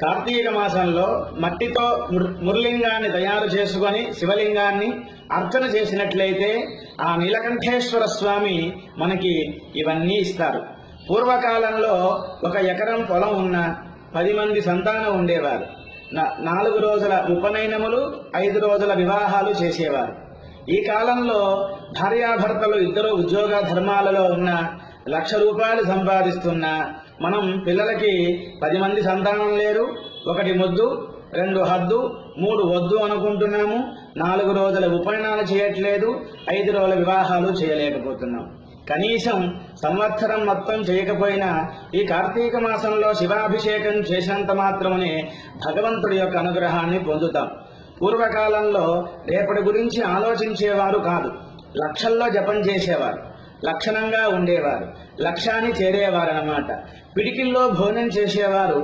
కార్తీక మాసంలో మట్టితో మురళింగాన్ని తయారు చేసుకొని శివలింగాన్ని అర్చన చేసినట్లయితే ఆ నీలకంఠేశ్వర స్వామి మనకి ఇవన్నీ ఇస్తారు. పూర్వకాలంలో 1 ఎకరం పొలం ఉన్న 10 మంది సంతానం ఉండేవారు. 4 రోజుల ఉపనయనములు, 5 రోజుల వివాహాలు చేసేవారు. ఈ కాలంలో భార్యాభర్తలు ఇద్దరు ఉద్యోగ ధర్మాలలో ఉన్న 1,00,000 రూపాయలు సంపాదిస్తున్నా మనం పిల్లలకి 10 మంది సంతానం లేరు, 1 మొద్దు, 2 హద్దు, 3 వద్దు అనుకుంటున్నాము. 4 రోజుల ఉపనయనాలు చేయట్లేదు, 5 రోజుల వివాహాలు చేయలేకపోతున్నాం. కనీసం సంవత్సరం మొత్తం చేయకపోయినా ఈ కార్తీక మాసంలో శివాభిషేకం చేసినంత మాత్రమే భగవంతుడి యొక్క అనుగ్రహాన్ని పొందుతాం. పూర్వకాలంలో రేపటి గురించి ఆలోచించేవారు కాదు, లక్షల్లో జపం చేసేవారు, లక్షణంగా ఉండేవారు, లక్ష్యాన్ని చేరేవారన్నమాట. పిడికిల్లో భోజనం చేసేవారు,